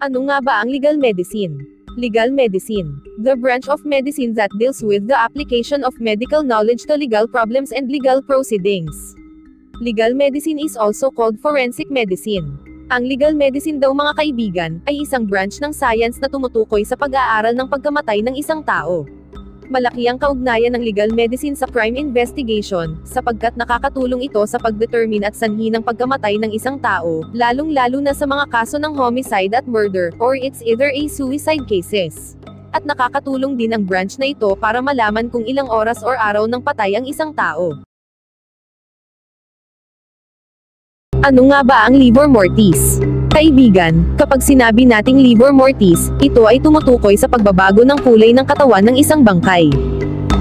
Ano nga ba ang legal medicine? Legal medicine, the branch of medicine that deals with the application of medical knowledge to legal problems and legal proceedings. Legal medicine is also called forensic medicine. Ang legal medicine daw mga kaibigan, ay isang branch ng science na tumutukoy sa pag-aaral ng pagkamatay ng isang tao. Malaki ang kaugnayan ng legal medicine sa crime investigation, sapagkat nakakatulong ito sa pagdetermine at sanhi ng pagkamatay ng isang tao, lalong-lalo na sa mga kaso ng homicide at murder, or it's either a suicide cases. At nakakatulong din ang branch na ito para malaman kung ilang oras or araw ng patay ang isang tao. Ano nga ba ang livor mortis? Kaibigan, kapag sinabi nating livor mortis, ito ay tumutukoy sa pagbabago ng kulay ng katawan ng isang bangkay.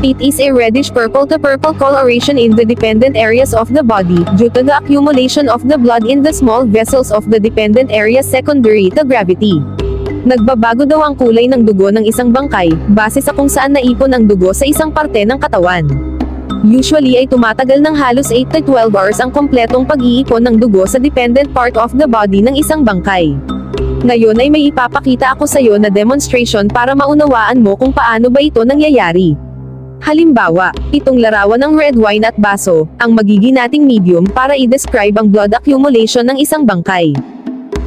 It is a reddish-purple to purple coloration in the dependent areas of the body, due to the accumulation of the blood in the small vessels of the dependent area secondary to gravity. Nagbabago daw ang kulay ng dugo ng isang bangkay, base sa kung saan naipon ang dugo sa isang parte ng katawan. Usually ay tumatagal ng halos 8 to 12 hours ang kompletong pag-iipon ng dugo sa dependent part of the body ng isang bangkay. Ngayon ay may ipapakita ako sa iyo na demonstration para maunawaan mo kung paano ba ito nangyayari. Halimbawa, itong larawan ng red wine at baso, ang magiging nating medium para i-describe ang blood accumulation ng isang bangkay.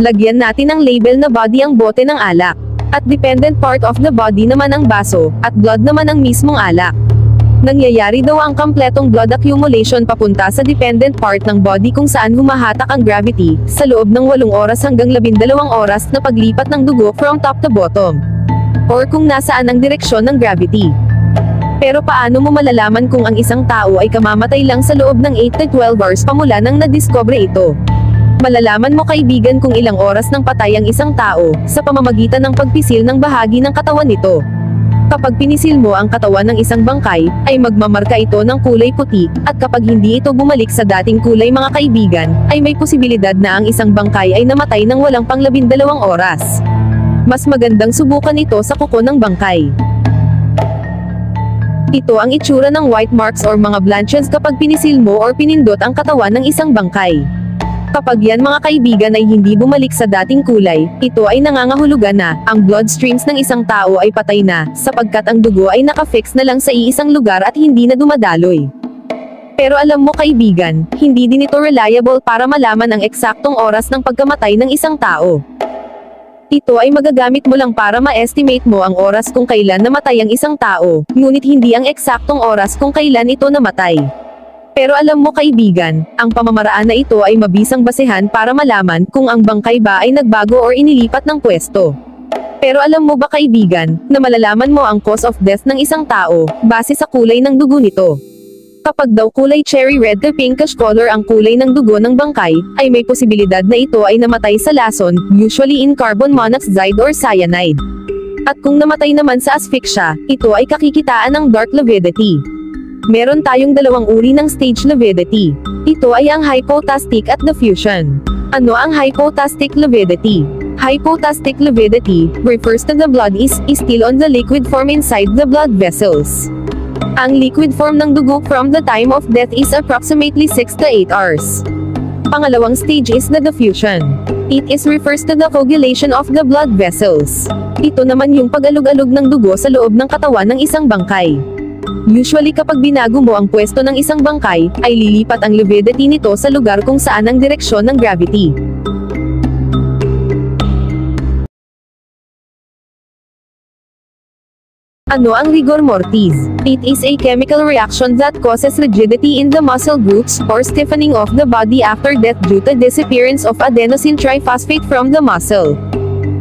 Lagyan natin ng label na body ang bote ng alak, at dependent part of the body naman ang baso, at blood naman ang mismong alak. Nangyayari daw ang kompletong blood accumulation papunta sa dependent part ng body kung saan humahatak ang gravity, sa loob ng 8 oras hanggang 12 oras na paglipat ng dugo from top to bottom. Or kung nasaan ang direksyon ng gravity. Pero paano mo malalaman kung ang isang tao ay kamamatay lang sa loob ng 8 to 12 hours pamula nang nadiscover ito? Malalaman mo kaibigan kung ilang oras nang patay ang isang tao, sa pamamagitan ng pagpisil ng bahagi ng katawan nito. Kapag pinisil mo ang katawan ng isang bangkay, ay magmamarka ito ng kulay puti, at kapag hindi ito bumalik sa dating kulay mga kaibigan, ay may posibilidad na ang isang bangkay ay namatay ng walang pang 12 oras. Mas magandang subukan ito sa kuko ng bangkay. Ito ang itsura ng white marks or mga blotches kapag pinisil mo or pinindot ang katawan ng isang bangkay. Kapag yan mga kaibigan ay hindi bumalik sa dating kulay, ito ay nangangahulugan na, ang blood streams ng isang tao ay patay na, sapagkat ang dugo ay nakafix na lang sa iisang lugar at hindi na dumadaloy. Pero alam mo kaibigan, hindi din ito reliable para malaman ang eksaktong oras ng pagkamatay ng isang tao. Ito ay magagamit mo lang para ma-estimate mo ang oras kung kailan namatay ang isang tao, ngunit hindi ang eksaktong oras kung kailan ito namatay. Pero alam mo kaibigan, ang pamamaraan na ito ay mabisang basehan para malaman kung ang bangkay ba ay nagbago or inilipat ng pwesto. Pero alam mo ba kaibigan, na malalaman mo ang cause of death ng isang tao, base sa kulay ng dugo nito. Kapag daw kulay cherry red to pinkish color ang kulay ng dugo ng bangkay, ay may posibilidad na ito ay namatay sa lason, usually in carbon monoxide or cyanide. At kung namatay naman sa asphyxia, ito ay kakikitaan ng dark lividity. Meron tayong dalawang uri ng stage lividity. Ito ay ang hypotastic at diffusion. Ano ang hypotastic lividity? Hypotastic lividity refers to the blood is still on the liquid form inside the blood vessels. Ang liquid form ng dugo from the time of death is approximately 6 to 8 hours. Pangalawang stage is the diffusion. It is refers to the coagulation of the blood vessels. Ito naman yung pag-alog-alog ng dugo sa loob ng katawan ng isang bangkay. Usually kapag binago mo ang pwesto ng isang bangkay, ay lilipat ang lividity nito sa lugar kung saan ang direksyon ng gravity. Ano ang rigor mortis? It is a chemical reaction that causes rigidity in the muscle groups, or stiffening of the body after death due to disappearance of adenosine triphosphate from the muscle.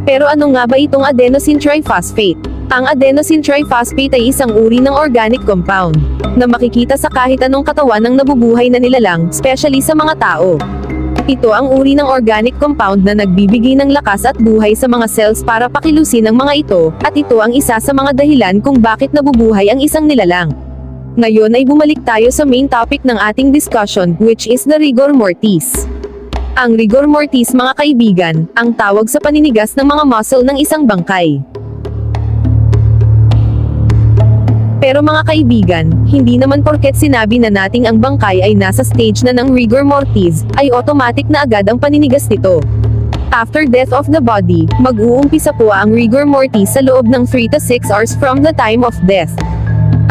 Pero ano nga ba itong adenosine triphosphate? Ang adenosine triphosphate ay isang uri ng organic compound, na makikita sa kahit anong katawan ng nabubuhay na nilalang, especially sa mga tao. Ito ang uri ng organic compound na nagbibigay ng lakas at buhay sa mga cells para pakilusin ang mga ito, at ito ang isa sa mga dahilan kung bakit nabubuhay ang isang nilalang. Ngayon ay bumalik tayo sa main topic ng ating discussion, which is the rigor mortis. Ang rigor mortis mga kaibigan, ang tawag sa paninigas ng mga muscle ng isang bangkay. Pero mga kaibigan, hindi naman porket sinabi na nating ang bangkay ay nasa stage na ng rigor mortis, ay automatic na agad ang paninigas nito. After death of the body, mag-uumpisa po ang rigor mortis sa loob ng 3 to 6 hours from the time of death.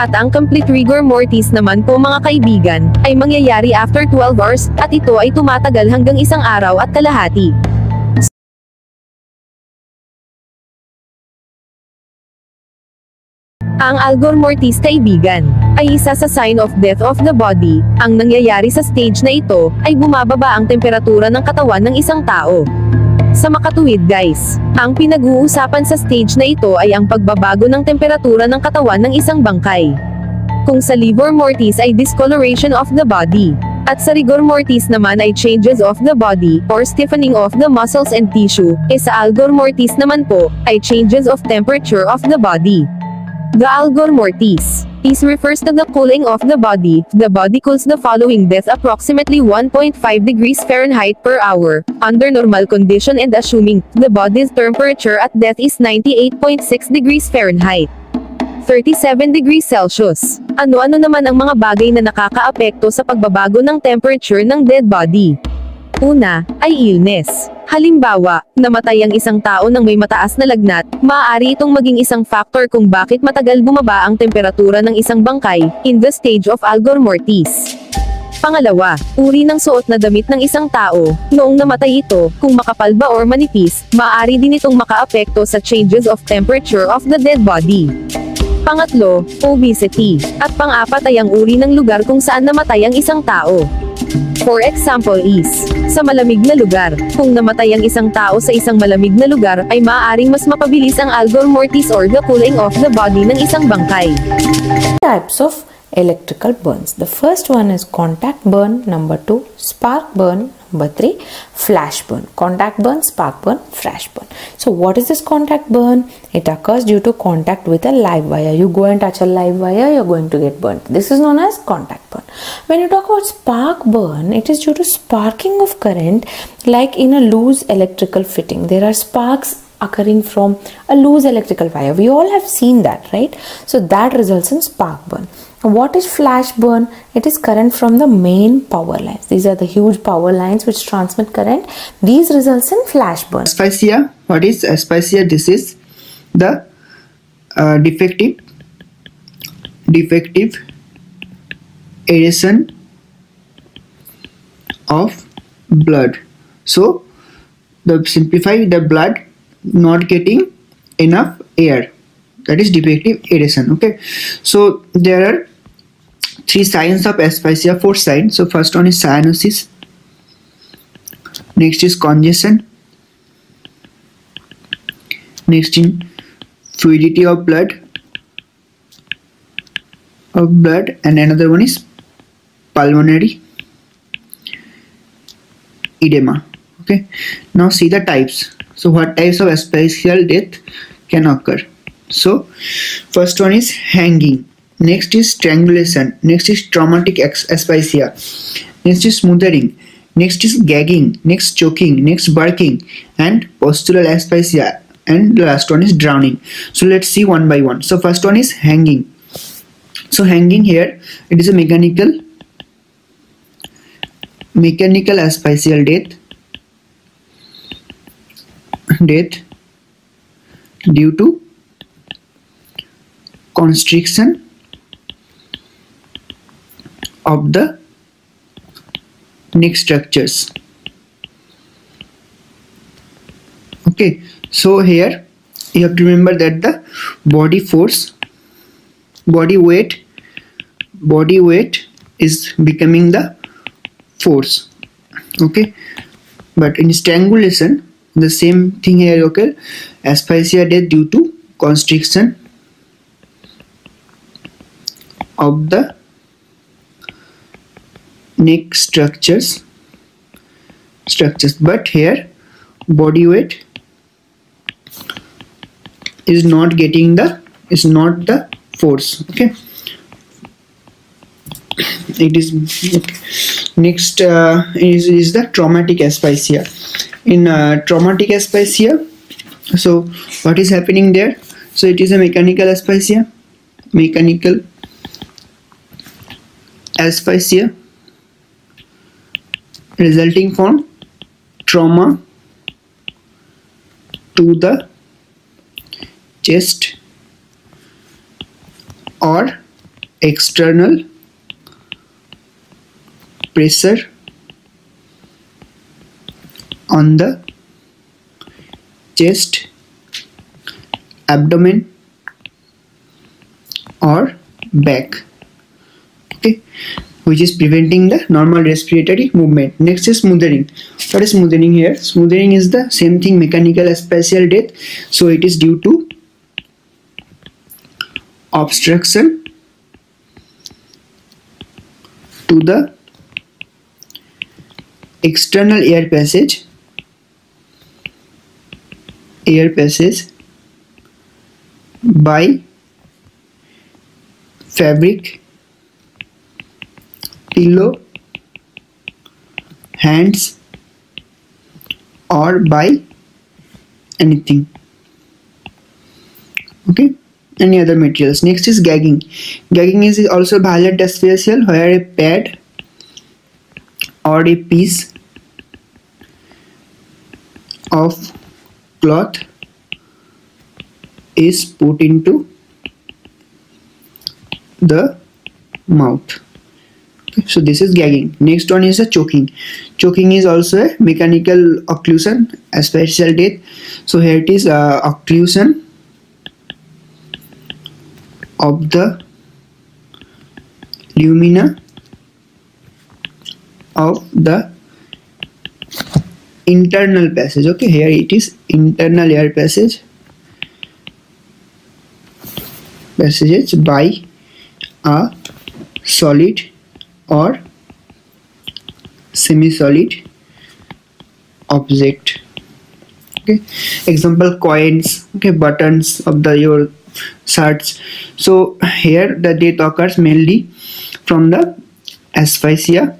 At ang complete rigor mortis naman po mga kaibigan, ay mangyayari after 12 hours, at ito ay tumatagal hanggang 1 araw at kalahati. Ang algor mortis kaibigan, ay isa sa sign of death of the body. Ang nangyayari sa stage na ito, ay bumababa ang temperatura ng katawan ng isang tao. Sa makatuwid guys, ang pinag-uusapan sa stage na ito ay ang pagbabago ng temperatura ng katawan ng isang bangkay. Kung sa livor mortis ay discoloration of the body, at sa rigor mortis naman ay changes of the body, or stiffening of the muscles and tissue, sa algor mortis naman po, ay changes of temperature of the body. The algor mortis is refers to the cooling of the body. The body cools the following death approximately 1.5 degrees Fahrenheit per hour, under normal condition and assuming the body's temperature at death is 98.6 degrees Fahrenheit. 37 degrees Celsius. Ano-ano naman ang mga bagay na nakakaapekto sa pagbabago ng temperature ng dead body? Una, ay illness. Halimbawa, namatay ang isang tao nang may mataas na lagnat, maaari itong maging isang factor kung bakit matagal bumaba ang temperatura ng isang bangkay, in the stage of algor mortis. Pangalawa, uri ng suot na damit ng isang tao. Noong namatay ito, kung makapal ba or manipis, maaari din itong makaapekto sa changes of temperature of the dead body. Pangatlo, obesity. At pang-apat ay ang uri ng lugar kung saan namatay ang isang tao. For example is, sa malamig na lugar, kung namatay ang isang tao sa isang malamig na lugar, ay maaaring mas mapabilis ang algor mortis or the cooling of the body ng isang bangkay. Types of electrical burns. The first one is contact burn, number 2 spark burn, number 3 flash burn. Contact burn, spark burn, flash burn. So what is this contact burn? It occurs due to contact with a live wire. You go and touch a live wire, you're going to get burnt. This is known as contact burn. When you talk about spark burn, it is due to sparking of current, like in a loose electrical fitting. There are sparks occurring from a loose electrical wire. We all have seen that, right? So that results in spark burn. What is flash burn? It is current from the main power lines. These are the huge power lines which transmit current. These results in flash burn. Asphyxia. What is asphyxia? This is the defective aeration of blood. So the simplify, the blood not getting enough air, that is defective aeration. Okay, so there are 3 signs of asphyxia, 4 signs. So first one is cyanosis, next is congestion, next in fluidity of blood, and another one is pulmonary edema. Okay, now see the types. So what types of asphyxial death can occur? So first one is hanging, next is strangulation, next is traumatic asphyxia, next is smothering, next is gagging, next choking, next barking, and postural asphyxia, and the last one is drowning. So let's see one by one. So first one is hanging. So hanging here, it is a mechanical asphyxial death due to constriction of the neck structures. Okay, so here you have to remember that the body weight is becoming the force. Okay, but in strangulation the same thing here. Okay, asphyxia death due to constriction of the neck structures, but here body weight is not getting the force. Okay, it is okay. Next is the traumatic asphyxia. In traumatic asphyxia, so what is happening there? So it is a mechanical asphyxia resulting from trauma to the chest or external pressure on the chest, abdomen or back, okay, which is preventing the normal respiratory movement. Next is smothering. What is smothering here? Smothering is the same thing, mechanical asphyxial death. So it is due to obstruction to the external air passage by fabric, pillow, hands, or by anything, okay, any other materials. Next is gagging. Gagging is also violent asphyxial, where a pad or a piece of cloth is put into the mouth. Okay, so this is gagging. Next one is a choking. Choking is also a mechanical occlusion, asphyxial death. So here it is occlusion of the lumina of the internal passage. Okay, here it is internal air passages by a solid or semi-solid object. Okay, example, coins, okay, buttons of your shirts. So here the death occurs mainly from the asphyxia,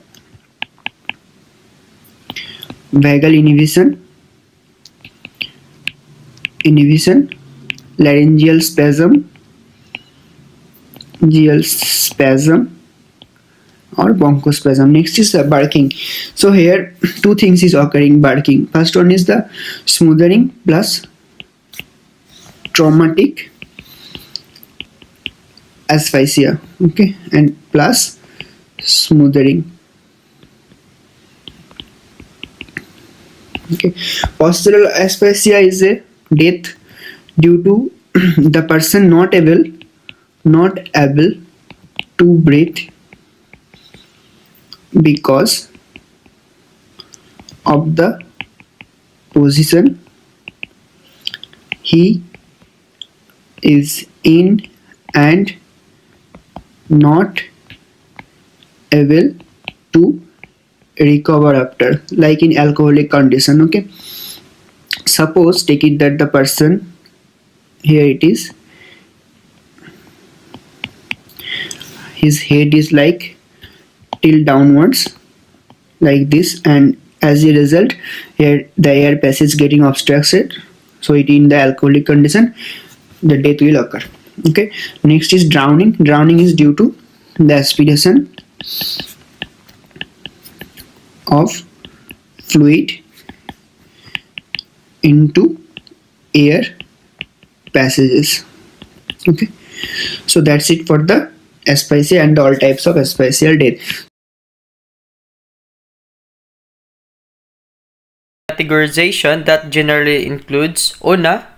vagal inhibition, laryngeal spasm, or bronchospasm. Next is barking. So here two things is occurring, barking. First one is the smothering plus traumatic asphyxia, okay, and plus smothering. Okay, postural asphyxia is a death due to the person not able to breathe because of the position he is in and not able to recover after, like in alcoholic condition. Okay, suppose take it that the person, here it is, his head is like till downwards like this, and as a result here the air passage getting obstructed, so it in the alcoholic condition the death will occur. Okay, next is drowning. Drowning is due to the aspiration of fluid into air passages. Okay, so that's it for the asphyxia and all types of asphyxial death. Categorization that generally includes una,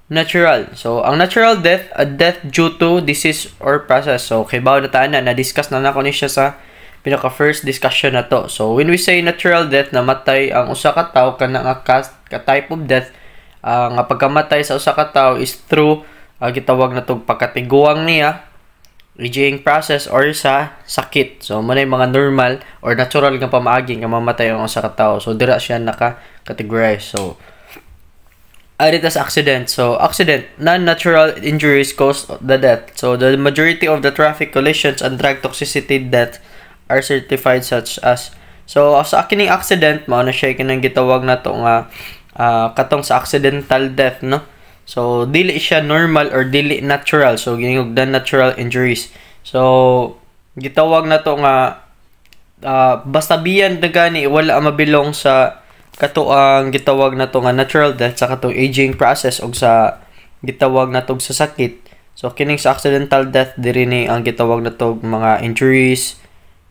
natural. So ang natural death, a death due to disease or process. So kay bawo na taan na discuss na nako ni siya sa pinaka first discussion na to. So when we say natural death, namatay ang usa ka tawo kana nga type of death, nga pagkamatay sa usa ka tawo is through gitawag na tog pagkatiguang niya, aging process or sa sakit. So mo na mga normal or natural nga pamaagi nga mamatay ang usa ka tawo. So dira siya naka-categorize. So dito sa accident. So accident, non-natural injuries cause the death. So the majority of the traffic collisions and drug toxicity death are certified such as. So sa kining accident mao na siya kinang gitawag nato nga katong sa accidental death, no? So dili siya normal or dili natural. So ginugdan natural injuries. So gitawag nato nga basta biyan na gani wala mabilong sa kato ang gitawag nato nga natural death sa katong aging process og sa gitawag nato sa sakit. So kining sa accidental death diri ni ang gitawag nato mga injuries,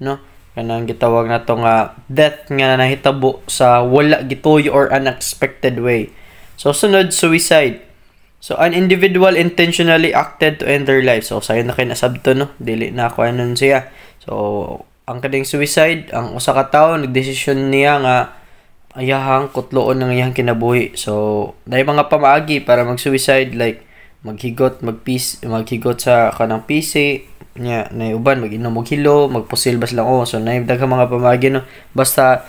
no? Kanang gitawag nato nga death nga nahitabo sa wala gituyo or unexpected way. So sunod, suicide. So an individual intentionally acted to end their life. So sayo na kay nasabto, no? Dili na ako anon siya. So ang kading suicide, ang usa ka tawo nagdesisyon niya nga ayahang kutloon ng iyang kinabuhi. So dahil mga pamaagi para mag-suicide, like maghigot sa kanang PC nya na uban mag-inom og hilo, magposilbas lang so naibdag mga pamagi, no? Basta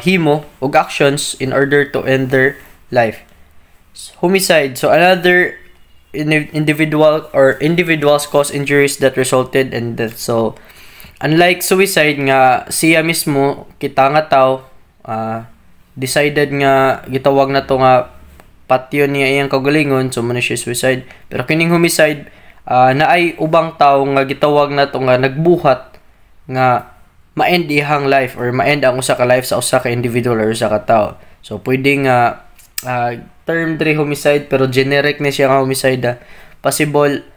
himo og actions in order to end their life. Homicide, so another individuals cause injuries that resulted in death. So unlike suicide nga siya mismo kita nga tao decided nga gitawag na to nga patyon niya iyang kagalingon, so man siya suicide. Pero kining homicide naay ubang tao nga gitawag na to nga nagbuhat nga ma-end ihang life or ma-end ang usa ka life sa usa ka individual or usa ka tao. So pwedeng term diri homicide pero generic na siya nga homicide. Possible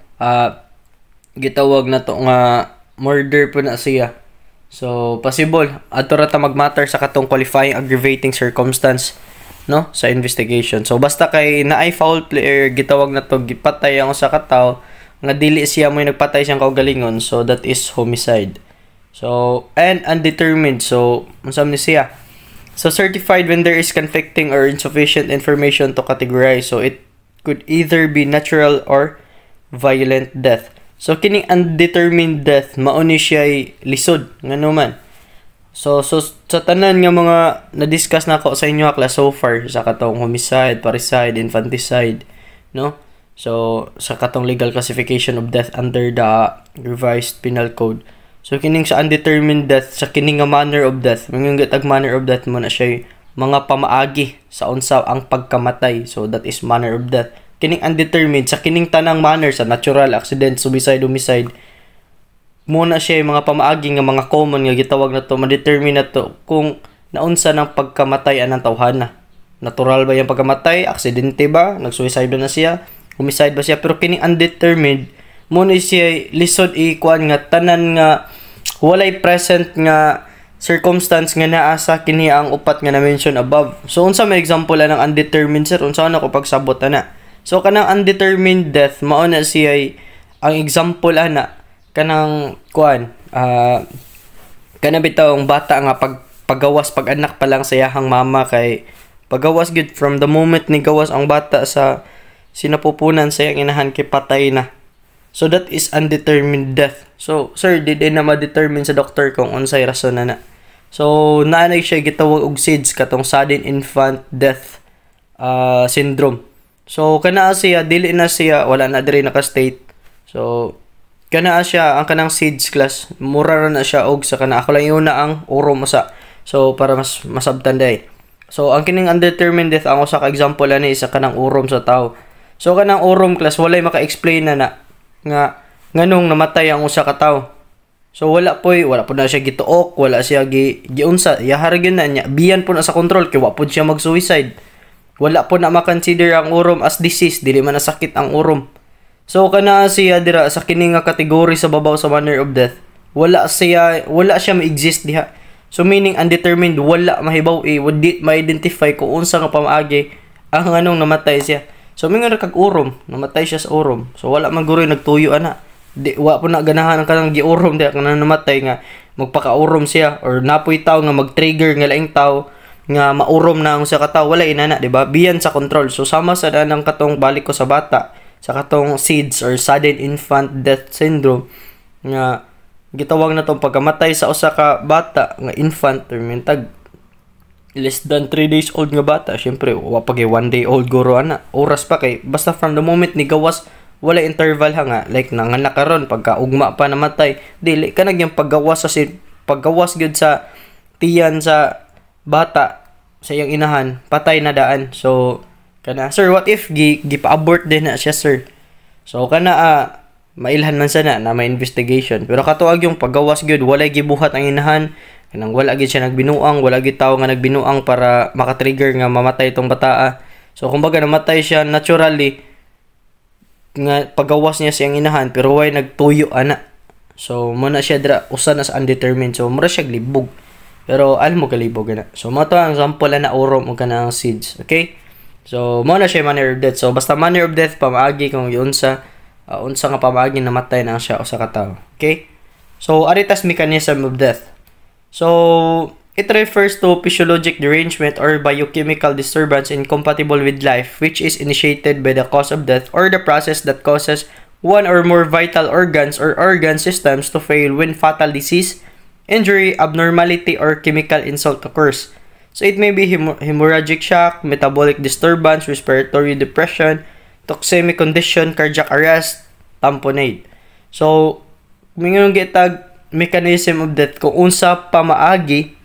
gitawag na to nga murder po na siya. So possible adto ra ta magmatter sa katong qualifying aggravating circumstance, no, sa investigation. So basta kay naay foul play or gitawag na to gipatay ang usa ka tawo nga dili siya mo nagpatay siyang kaugalingon, so that is homicide. So and undetermined, so unsa ni siya? So certified when there is conflicting or insufficient information to categorize. So it could either be natural or violent death. So kining undetermined death mao ni siya lisod ngano man. So sa tanan nga mga na-discuss na ko sa inyo class so far sa katong homicide, parricide, infanticide, no? So sa katong legal classification of death under the revised penal code. So kining sa undetermined death, sa kining nga manner of death, mga gatag manner of death mo na siya mga pamaagi sa unsa ang pagkamatay. So that is manner of death. Kining undetermined sa kining tanang manner sa natural, accident, suicide, homicide, muna siya mga pamaagi nga mga common nga gitawag na to, ma-determine na to kung naunsa ng pagkamatay anang tawhana. Natural ba yung pagkamatay? Aksidente ba? Nag-suicide ba na siya? Homicide ba siya? Pero kining undetermined, muna siya lisod ikuan nga tanan nga walay present nga circumstance nga naa sa kini ang upat nga na-mention above. So unsa may example anang undetermined, sir? Unsa na ko pagsabot ana? So kanang undetermined death mao na siya ang example ana kanang kuan kanang bitawng bata nga paggawas pag anak pa lang sa iyang mama kay paggawas gid from the moment ni gawas ang bata sa sinapupunan sa iyang inahan kay patay na. So that is undetermined death. So sir, did na ma-determine sa doctor kung unsay rason na. So naanay siya gitawag og SIDS katong sudden infant death syndrome. So kana siya dili na siya wala na diri naka-state. So kana siya ang kanang SIDS class mura na siya og sa kana ako lang yun na ang urom sa. So para mas masabtan day. So ang kining undetermined death ang usa ka example ani sa kanang urom sa tao. So kanang urom class walay maka-explain na nga nganong namatay ang usa ka tawo. So wala po na siya gituok, wala siya giunsa, yaharagin na niya. Biyan po na sa control kay wa po siya mag-suicide. Wala po na ma-consider ang urom as disease, dili man nasakit ang urom. So kana siya dira sa kini nga kategory sa babaw sa manner of death. Wala siya ma-exist diha. So meaning undetermined, wala mahibaw wala ma-identify kung unsa nga pamaagi ang nganong namatay siya. So mingon ra kag urom, namatay siya sa urom. So wala man guroy nagtuyo ana. Di wa po na ganahan ang kanang giurom diha kanang namatay nga magpaka-urom siya or napoy tawo nga mag-trigger nga laing tawo nga maurom na ang usa ka tawo, wala inana, di ba? Biyan sa control. So sama sa danang katong balik ko sa bata, sa katong SIDS or sudden infant death syndrome nga gitawag na tong pagkamatay sa usa ka bata nga infant or mintag less than 3 days old nga bata. Syempre wa pa kay 1 day old guro ana. Oras pa kay basta from the moment ni gawas wala interval ha nga like nanganak karon pagka ugma pa namatay dili kanang yung paggawas gyud sa tiyan sa bata sa iyang inahan patay na daan. So kana sir, what if gipa-abort din na siya sir? So kana mailhan man sana na may investigation pero katuag yung paggawas gyud walay gibuhat ang inahan kanang wala gid siya nagbinuang, wala gid tawo nga nagbinuang para maka-trigger nga mamatay itong bataa. So kumbaga namatay siya naturally nga pagawas niya siyang inahan pero way nagtuyo ana. So mo na siya dra usa na sa undetermined. So mura siya libog. Pero alam mo kalibog na. So mo to ang example na urom mo kanang seeds. Okay? So mo na siya manner of death. So basta manner of death pamaagi kung unsa nga pamaagi namatay na siya usa ka tawo. Okay? So aritas mechanism of death. So it refers to physiologic derangement or biochemical disturbance incompatible with life which is initiated by the cause of death or the process that causes one or more vital organs or organ systems to fail when fatal disease, injury, abnormality, or chemical insult occurs. So it may be hemorrhagic shock, metabolic disturbance, respiratory depression, toxemic condition, cardiac arrest, tamponade. So, mingon gitag mechanism of death kung unsa pamaagi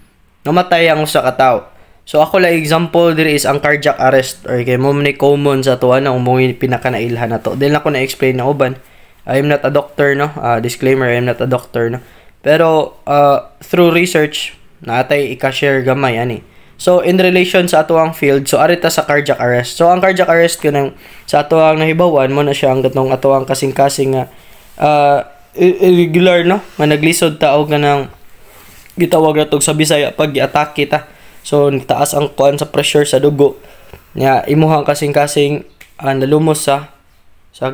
namatay ang usa ka tawo. So ako lang example diri is ang cardiac arrest or kay mo ni common sa tuwa na umuwi pinakanailhan na to. Dili ako na explain na uban. I am not a doctor no. Disclaimer, I am not a doctor no. Pero through research natay ika-share gamay ani. So in relation sa atuang field, so arita sa cardiac arrest. So ang cardiac arrest kanang sa atuang nahibawan mo na siya ang gatong atuang kasing-kasing nga irregular no nga naglisod taog kanang gitawag na tog sa Bisaya pag i-atake ta. So taas ang kuan sa pressure sa dugo. Nya imuhang kasing-kasing nalumos sa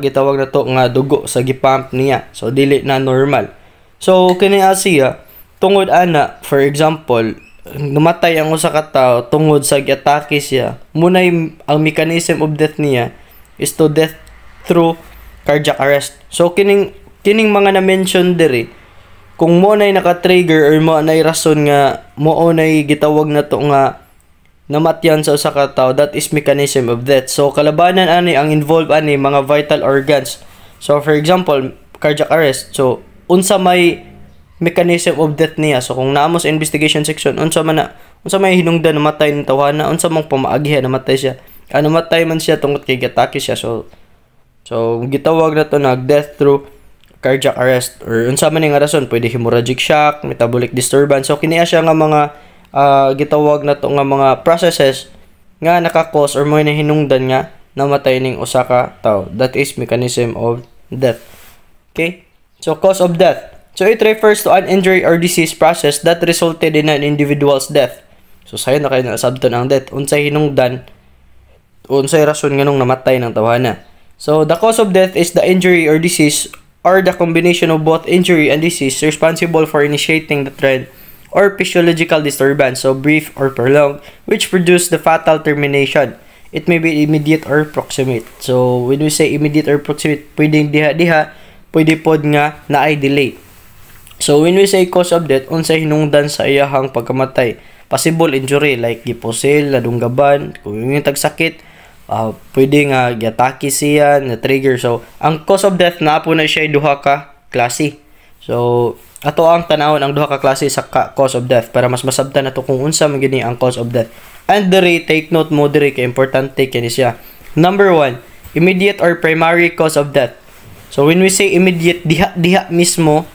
gitawag na to nga dugo sa gipump niya. So dili na normal. So kini siya tungod ana for example namatay ang usa ka tawo tungod sa gi-atake siya. Munay ang mechanism of death niya is to death through cardiac arrest. So kining mga na-mention diri kung mo nay naka-trigger or mo nay rason nga mo nay gitawag na to nga namatyan sa usa ka tawo, that is mechanism of death. So kalabanan ani ang involved ani mga vital organs. So for example, cardiac arrest. So unsa may mechanism of death niya. So kung naamo sa investigation section, unsa may hinungdan namatay ng tawhana, unsa mang pamaagihan namatay siya. Namatay man siya tungod kay gitake siya. So gitawag na to na death through cardiac arrest or unsa man nga rason, pwede hemorrhagic shock, metabolic disturbance. So kiniya siya nga mga gitawag na to nga mga processes nga naka-cause or mo na hinungdan nga namatay ning usa ka tawo. That is mechanism of death. Okay? So cause of death. So it refers to an injury or disease process that resulted in an individual's death. So sayo na kayo nasabton ang death. Unsay hinungdan, unsay rason nganong namatay ng tawhana. So the cause of death is the injury or disease or the combination of both injury and disease responsible for initiating the trend or physiological disturbance, so brief or prolonged, which produce the fatal termination. It may be immediate or proximate. So when we say immediate or proximate, pwedeng diha, pwede pod nga na ay delay. So when we say cause of death, unsay hinungdan sa iyahang pagkamatay, possible injury like gipusil, nadunggaban, kung yung tagsakit, pwede nga giatake siya na trigger. So ang cause of death na po na siya duha ka klase. So ato ang tanawon ang duha ka klase sa cause of death para mas masabtan nato kung unsa man gini ang cause of death. And diri take note mo diri kay importante kini siya. Number 1, immediate or primary cause of death. So when we say immediate, diha mismo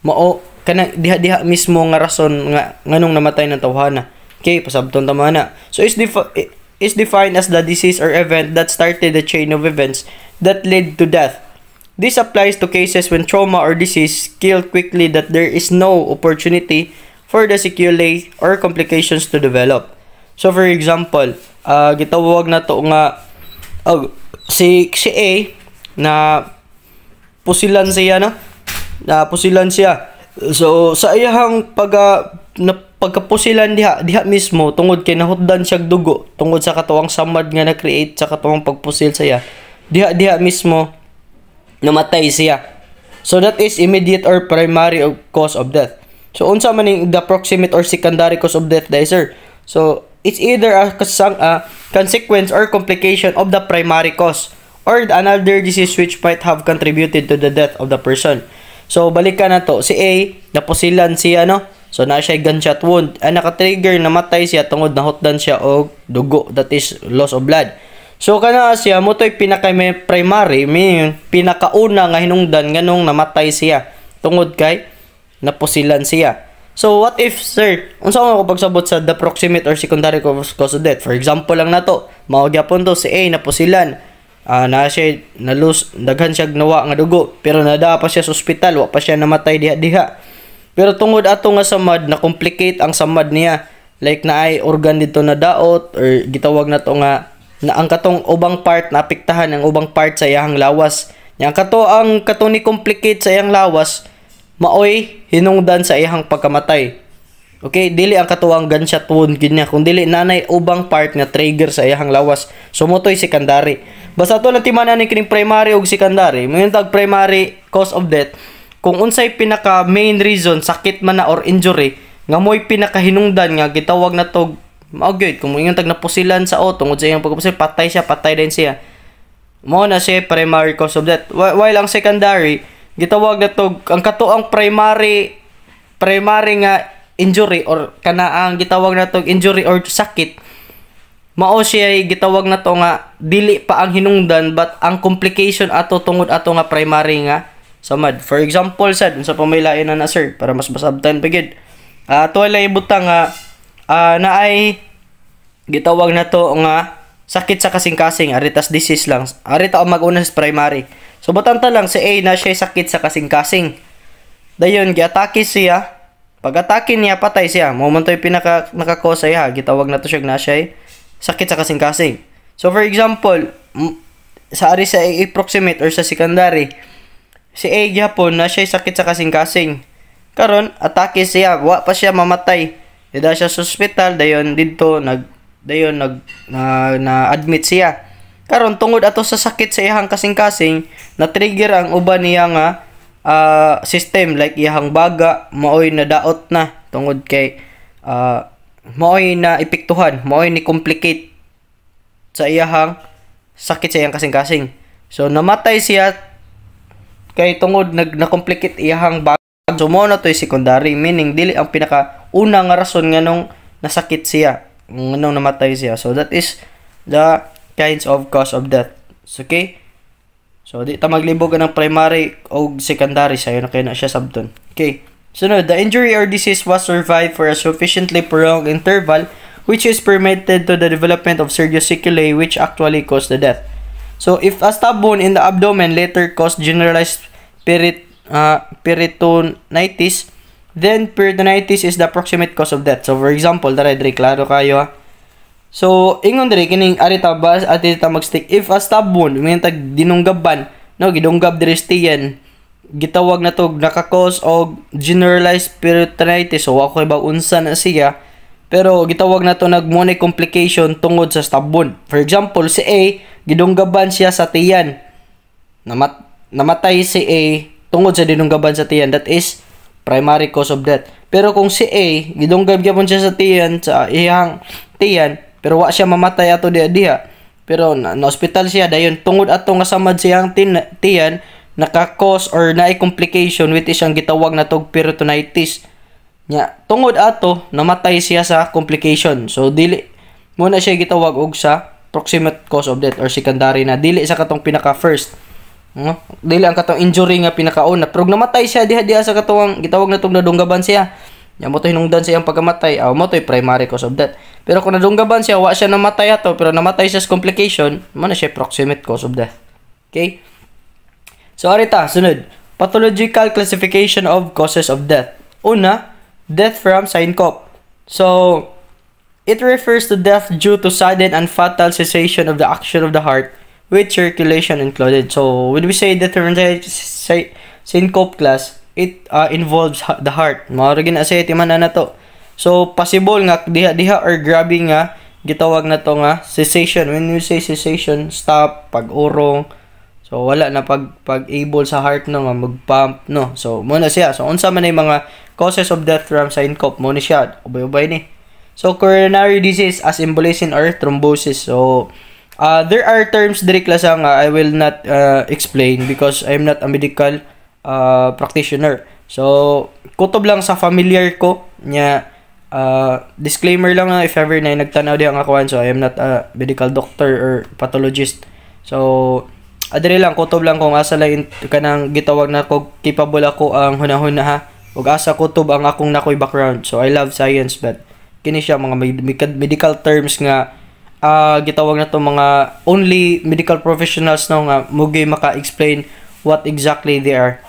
mao kanang diha mismo nga rason nga nganong namatay ng tawhana. Okay, pasabton ta mana. So is defined as the disease or event that started the chain of events that led to death. This applies to cases when trauma or disease kill quickly that there is no opportunity for the sequelae or complications to develop. So for example, gitawag na to nga si A na pusilan siya no? Na pusilan siya. So sa iyahang pagkapusilan diha mismo tungod kay nahutdan siya dugo tungod sa katuwang samad nga na-create sa katuwang pagpusil siya, diha mismo namatay siya. So that is immediate or primary cause of death. So unsa man ning the proximate or secondary cause of death dai sir? So it's either a consequence or complication of the primary cause or another disease which might have contributed to the death of the person. So balikan na to, si A napusilan siya no. So na siya gunshot wound. Naka-trigger namatay siya tungod nahutdan siya og dugo, that is loss of blood. So kana siya mo toy primary, pinakauna nga hinungdan nganong namatay siya tungod kay napusilan siya. So what if, sir, unsa ko pagsabot sa the proximate or secondary cause of death? For example lang nato, mao gyapon to si A napusilan. Na siya daghan siya gnawa nga dugo, pero nadaa pa siya sa ospital, wa pa siya namatay diha. Pero tungod ato nga samad na complicate ang samad niya. Like na ay organ dito na daot or gitawag na to nga na ang katong ubang part na apektahan ang ubang part sa iyang lawas. Yang ang katong ni complicate sa iyang lawas maoy hinungdan sa iyang pagkamatay. Okay, dili ang katuwang gunshot wound ginya, kung dili nanay ubang part nga trigger sa iyang lawas. So motoy secondary. Basta to lang timanan ni kining primary ug secondary. Mayon tag primary cause of death kung unsay pinaka main reason, sakit man na or injury nga moy pinaka hinungdan nga gitawag na to mao gyud kung ingon tag napusilan sa tungod sa iyang pagkapusil, patay din siya. Mao na siya primary cause of death. While ang secondary gitawag na to ang katuang primary nga injury or kana ang gitawag na to injury or sakit, mao siya gitawag na to nga dili pa ang hinungdan but ang complication ato tungod ato nga primary nga samad. For example sad sa pamilain na sir para mas masabtan pagid. Tuwalay butang nga naay gitawag na to nga sakit sa kasing-kasing, aritas disease lang. Arita o mag-una sa primary. So butang ta lang si A na siya sakit sa kasing-kasing. Dayon giatake siya. Pag atake niya patay siya. Mao man toy pinaka nakakose siya. Gitawag na to siya na siya sakit sa kasing-kasing. So for example, sa ari sa approximate or sa secondary, si A gyapon na siya sakit sa kasing-kasing. Karon atake siya, wa pa siya mamatay. Dida siya sa ospital, dayon didto na-admit siya. Karon tungod ato sa sakit sa iyang kasing-kasing, na-trigger ang uban niya nga system like iyang baga maoy na daot na tungod kay maoy na epektuhan, maoy ni complicate sa iyang sakit sa iyang kasing-kasing. So namatay siya kay tungod na-complicate iyang baga. So mo na to'y secondary, meaning dili ang pinaka una nga rason nga nung nasakit siya, nung namatay siya. So that is the kinds of cause of death. Okay? So di ta maglibog ng primary o secondary, sayo na kayo na siya sabton. Okay. Sunod, the injury or disease was survived for a sufficiently prolonged interval which is permitted to the development of serious sequelae which actually caused the death. So if a stab wound in the abdomen later caused generalized peritonitis, then peritonitis is the approximate cause of death. So for example, dere klaro kayo ha. So ingon diri kining arita bas atita magstick if a stab wound mean tag dinunggaban, no, gidunggab diri stiyan, gitawag na to naka-cause og generalized peritonitis. So ako ba unsa na siya, pero gitawag na to nagmone complication tungod sa stab wound. For example, si A gidunggaban siya sa tiyan, namatay si A tungod sa dinunggaban sa tiyan, that is primary cause of death. Pero kung si A gidunggab gyapon siya sa tiyan, sa iyang tiyan, pero wa siya mamatay ato diha, pero na hospital siya, dayon tungod ato nga samad siyang tiyan naka-cause or naay complication which is ang gitawag na tog peritonitis nya, tungod ato namatay siya sa complication. So dili mo na siya gitawag og sa proximate cause of death or secondary na, dili sa katong pinaka first. Dili ang katong injury nga pinakauna, pero namatay siya diha sa katong gitawag na tong nadunggaban siya. Nya mo to hinungdan sa iyang pagkamatay, mo to primary cause of death. Pero kung nadunggaban siya, wa siya namatay ato, pero namatay siya sa complication, mo na siya proximate cause of death. Okay? So arita, sunod, pathological classification of causes of death. Una, death from syncope. So it refers to death due to sudden and fatal cessation of the action of the heart with circulation included. So when we say death from syncope class, it involves the heart. Mao gina say timan na to. So possible nga diha or grabe nga gitawag na to nga cessation. When we say cessation, stop, pag-urong. So wala na pag-able sa heart no nga mag-pump no. So mo na siya. So unsa man ay mga causes of death from syncope, mo ni siya. Ubay-ubay ni. So coronary disease as embolism or thrombosis. So there are terms diri klasa nga I will not explain because I'm not a medical practitioner. So kutob lang sa familiar ko nya, disclaimer lang if ever na nagtanaw di ang akuan, so I am not a medical doctor or pathologist. So adiri lang kutob lang kung asa lang kanang gitawag na ko capable ako ang hunahuna ha ug asa kutob ang akong nakoy background. So I love science, but kini siya mga medical terms nga gitawag na to mga only medical professionals no nga mugi maka-explain what exactly they are.